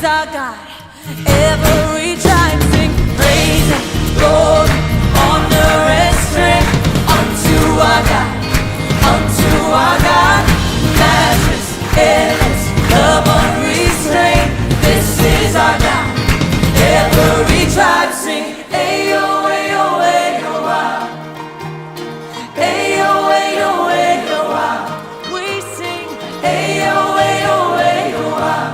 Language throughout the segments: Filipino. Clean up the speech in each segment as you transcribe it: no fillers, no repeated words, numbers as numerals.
our God. Every tribe sing praise and glory, honor and strength unto our God, unto our God. Matchless, endless, love unrestrained. This is our God. Every tribe sing, ayo, ayo, ayo, wow. Ayo, ayo, ayo, wow. We sing, ayo, ayo, ayo, wow.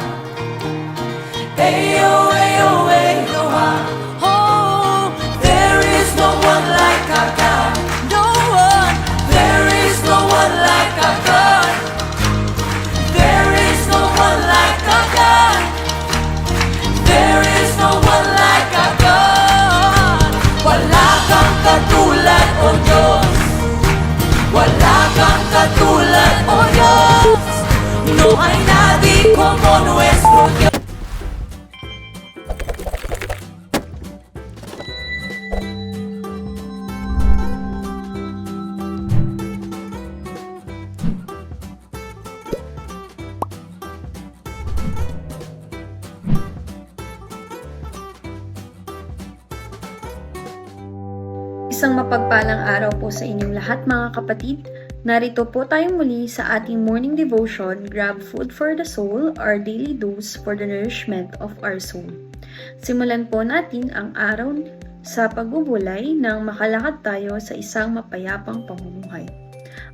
Ayo, ayo, ayo, wow. Oh, there is no one like our God. No one. There is no one like our God. There is no one like our God. There is no one like our God. Wala kang katulad, O Diyos. Wala kang katulad, O Diyos. No hay nadie como nuestro Dios. Isang mapagpalang araw po sa inyong lahat mga kapatid. Narito po tayo muli sa ating morning devotion, Grab Food for the Soul, our daily dose for the nourishment of our soul. Simulan po natin ang araw sa pagbubulay nang makalakad tayo sa isang mapayapang pamumuhay.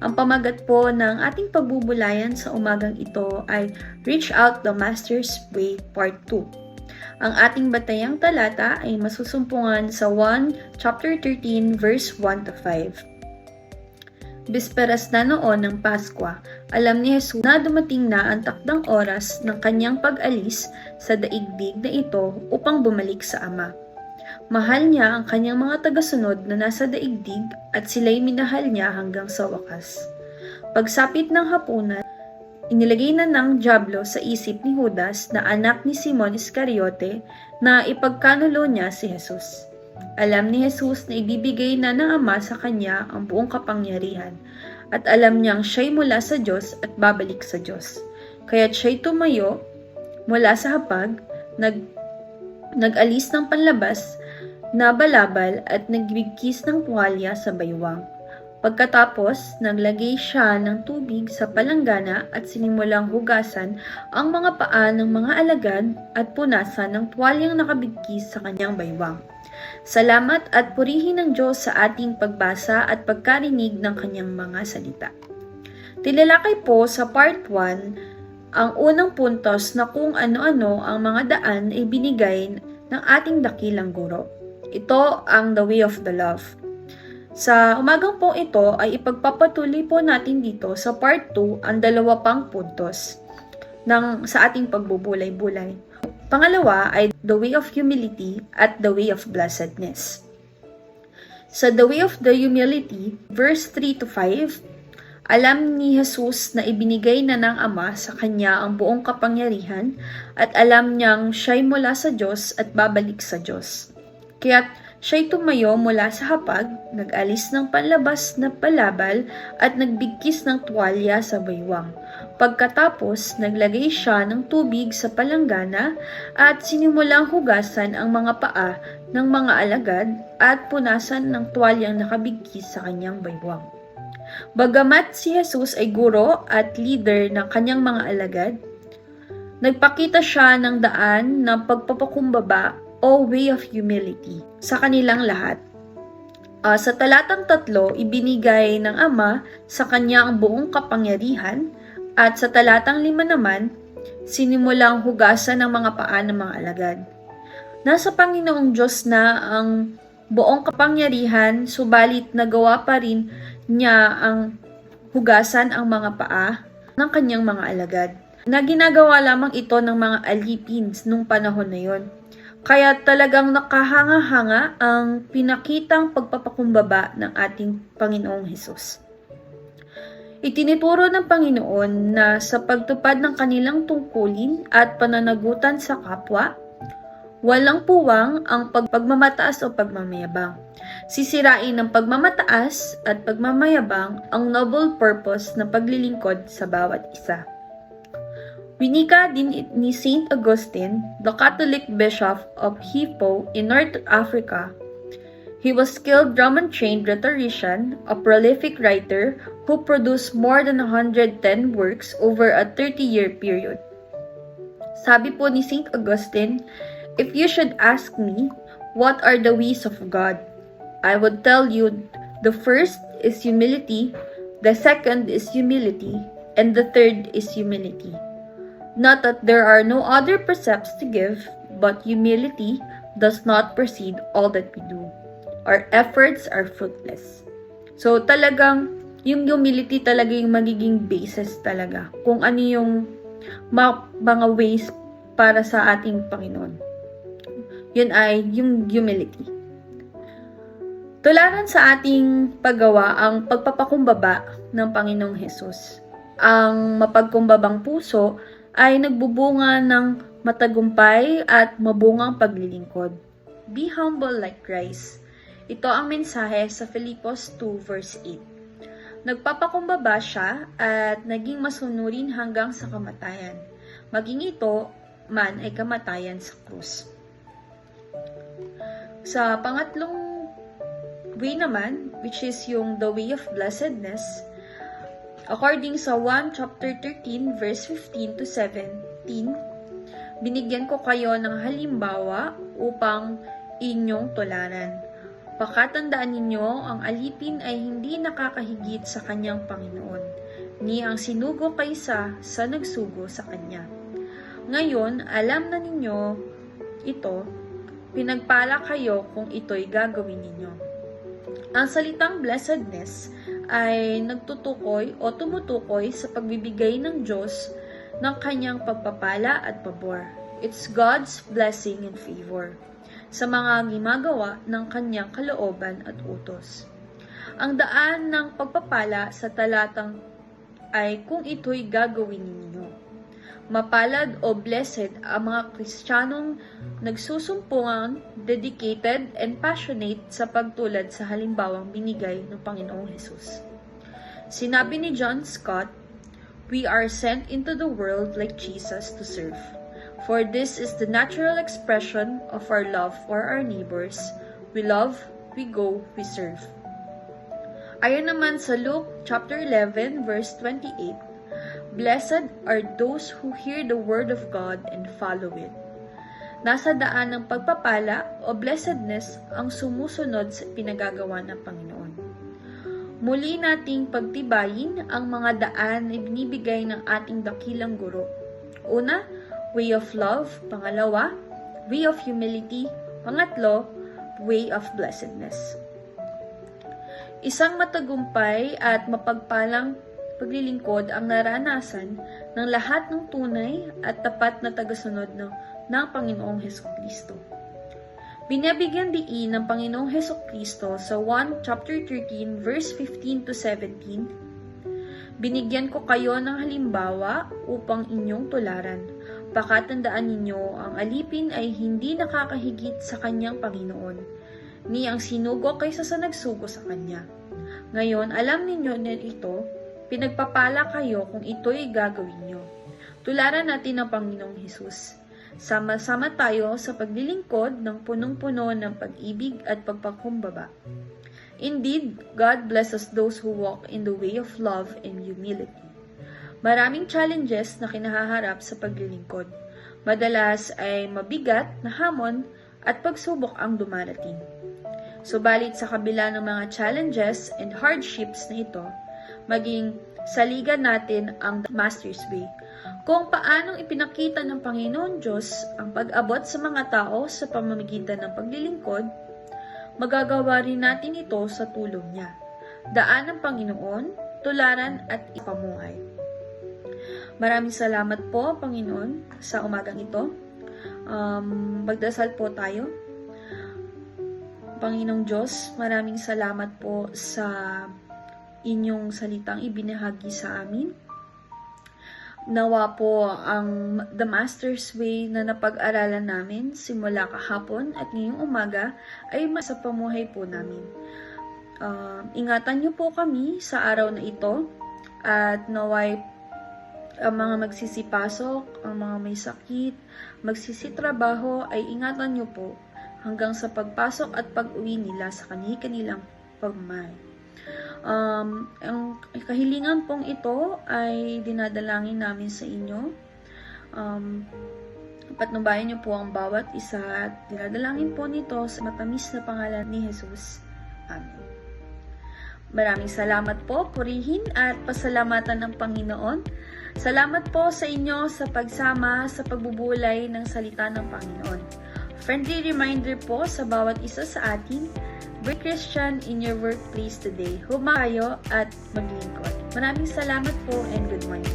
Ang pamagat po ng ating pagbubulayan sa umagang ito ay Reach Out the Master's Way Part 2. Ang ating batayang talata ay masusumpungan sa 1 chapter 13 verse 1 to 5. Bisperas na noon ng Paskwa, alam ni Jesus na dumating na ang takdang oras ng kanyang pag-alis sa daigdig na ito upang bumalik sa Ama. Mahal niya ang kanyang mga tagasunod na nasa daigdig at sila'y minahal niya hanggang sa wakas. Pagsapit ng hapunan, inilagay na ng dyablo sa isip ni Judas na anak ni Simon Iscariote na ipagkanulo niya si Jesus. Alam ni Jesus na ibibigay na ng Ama sa kanya ang buong kapangyarihan at alam niyang siya'y mula sa Diyos at babalik sa Diyos. Kaya't siya'y tumayo mula sa hapag, nag-alis ng panlabas na balabal at nagbigkis ng tuwalya sa baywang. Pagkatapos, naglagay siya ng tubig sa palanggana at sinimulang hugasan ang mga paa ng mga alagad at punasan ng tuwalyang nakabigkis sa kanyang baywang. Salamat at purihin ng Diyos sa ating pagbasa at pagkarinig ng kanyang mga salita. Tinalakay po sa part 1 ang unang puntos na kung ano-ano ang mga daan ay binigay ng ating dakilang guro. Ito ang the way of the love. Sa umagang po ito ay ipagpapatuloy po natin dito sa part 2 ang dalawa pang puntos sa ating pagbubulay-bulay. Pangalawa ay the way of humility at the way of blessedness. Sa the way of the humility, verse 3 to 5, alam ni Jesus na ibinigay na ng Ama sa kanya ang buong kapangyarihan at alam niyang siya'y mula sa Diyos at babalik sa Diyos. Kaya't siya'y tumayo mula sa hapag, nag-alis ng panlabas na palabal at nagbigkis ng tuwalya sa baywang. Pagkatapos, naglagay siya ng tubig sa palanggana at sinimulang hugasan ang mga paa ng mga alagad at punasan ng tuwalyang nakabigkis sa kanyang baywang. Bagamat si Jesus ay guro at leader ng kanyang mga alagad, nagpakita siya ng daan ng pagpapakumbaba o way of humility sa kanilang lahat. Sa talatang 3, ibinigay ng Ama sa kanya ang buong kapangyarihan at sa talatang 5 naman, sinimulang hugasan ng mga paa ng mga alagad. Nasa Panginoong Diyos na ang buong kapangyarihan, subalit nagawa pa rin niya ang hugasan ang mga paa ng kanyang mga alagad, na ginagawa lamang ito ng mga alipins nung panahon na yon. Kaya talagang nakahanga-hanga ang pinakitang pagpapakumbaba ng ating Panginoong Hesus. Itinuturo ng Panginoon na sa pagtupad ng kanilang tungkulin at pananagutan sa kapwa, walang puwang ang pagmamataas o pagmamayabang. Sisirain ng pagmamataas at pagmamayabang ang noble purpose ng paglilingkod sa bawat isa. Winika din ni St. Augustine, the Catholic Bishop of Hippo in North Africa. He was a skilled Roman-trained rhetorician, a prolific writer who produced more than 110 works over a 30-year period. Sabi po ni St. Augustine, "If you should ask me, what are the ways of God? I would tell you, the first is humility, the second is humility, and the third is humility. Not that there are no other precepts to give, but humility does not precede all that we do. Our efforts are fruitless." So talagang yung humility talaga yung magiging basis talaga kung ano yung mga ways para sa ating Panginoon. Yun ay yung humility. Tularan sa ating paggawa ang pagpapakumbaba ng Panginoong Hesus. Ang mapagkumbabang puso ay nagbubunga ng matagumpay at mabungang paglilingkod. Be humble like Christ. Ito ang mensahe sa Filipos 2 verse 8. Nagpapakumbaba siya at naging masunurin hanggang sa kamatayan. Maging ito man ay kamatayan sa krus. Sa pangatlong way naman, which is yung the way of blessedness, according sa 1 chapter 13 verse 15 to 17, binigyan ko kayo ng halimbawa upang inyong tularan. Pakatandaan ninyo, ang alipin ay hindi nakakahigit sa kanyang Panginoon, ni ang sinugo kaysa sa nagsugo sa kanya. Ngayon, alam na ninyo ito, pinagpala kayo kung ito'y gagawin ninyo. Ang salitang blessedness ay nagtutukoy o tumutukoy sa pagbibigay ng Diyos ng kanyang pagpapala at pabor. It's God's blessing and favor sa mga ginagawa ng kanyang kalooban at utos. Ang daan ng pagpapala sa talatang ay kung ito'y gagawin ninyo. Mapalad o blessed ang mga Kristiyanong nagsusumpungan, dedicated, and passionate sa pagtulad sa halimbawang binigay ng Panginoong Hesus. Sinabi ni John Scott, "We are sent into the world like Jesus to serve. For this is the natural expression of our love for our neighbors. We love, we go, we serve." Ayon naman sa Luke chapter 11 verse 28, "Blessed are those who hear the word of God and follow it." Nasa daan ng pagpapala o blessedness ang sumusunod sa pinagagawa ng Panginoon. Muli nating pagtibayin ang mga daan na binibigay ng ating dakilang guro. Una, way of love. Pangalawa, way of humility. Pangatlo, way of blessedness. Isang matagumpay at mapagpalang paglilingkod ang naranasan ng lahat ng tunay at tapat na tagasunod ng Panginoong Hesukristo. Binibigyan diin ng Panginoong Hesukristo sa 1 chapter 13 verse 15 to 17. Binigyan ko kayo ng halimbawa upang inyong tularan. Pakatandaan ninyo ang alipin ay hindi nakakahigit sa kanyang Panginoon, ni ang sinugo kaysa sa nagsugo sa kanya. Ngayon, alam ninyo na ito, pinagpapala kayo kung ito'y gagawin nyo. Tularan natin ang Panginoong Hesus. Sama-sama tayo sa paglilingkod ng punong-puno ng pag-ibig at pagpakumbaba. Indeed, God blesses those who walk in the way of love and humility. Maraming challenges na kinahaharap sa paglilingkod. Madalas ay mabigat na hamon at pagsubok ang dumarating. Subalit sa kabila ng mga challenges and hardships na ito, maging saligan natin ang Master's Way, kung paanong ipinakita ng Panginoon Diyos ang pag-abot sa mga tao sa pamamagitan ng paglilingkod, magagawa rin natin ito sa tulong niya. Daan ng Panginoon, tularan at ipamuhay. Maraming salamat po, Panginoon, sa umagang ito. Magdasal po tayo. Panginoong Diyos, maraming salamat po sa inyong salitang ibinahagi sa amin. Nawa po ang The Master's Way na napag-aralan namin simula kahapon at ngayong umaga ay sa pamuhay po namin. Ingatan niyo po kami sa araw na ito at naway ang mga magsisipasok, ang mga may sakit, magsisitrabaho ay ingatan niyo po hanggang sa pagpasok at pag-uwi nila sa kanilang pagmamahal. Ang kahilingan pong ito ay dinadalangin namin sa inyo. Patnubayan niyo po ang bawat isa at dinadalangin po nito sa matamis na pangalan ni Jesus. Amen. Maraming salamat po, purihin at pasalamatan ng Panginoon. Salamat po sa inyo sa pagsama sa pagbubulay ng salita ng Panginoon. Friendly reminder po sa bawat isa sa atin, be Christian in your workplace today. Humayo at maglingkod. Maraming salamat po and good morning.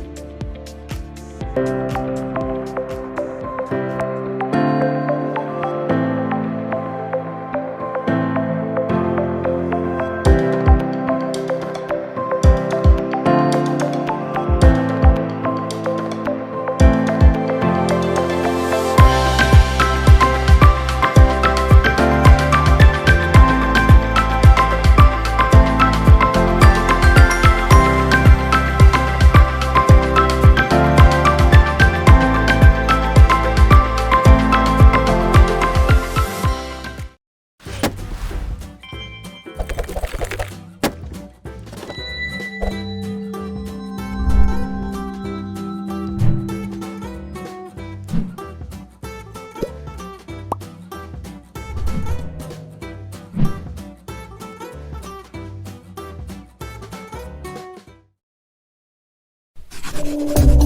Thank you.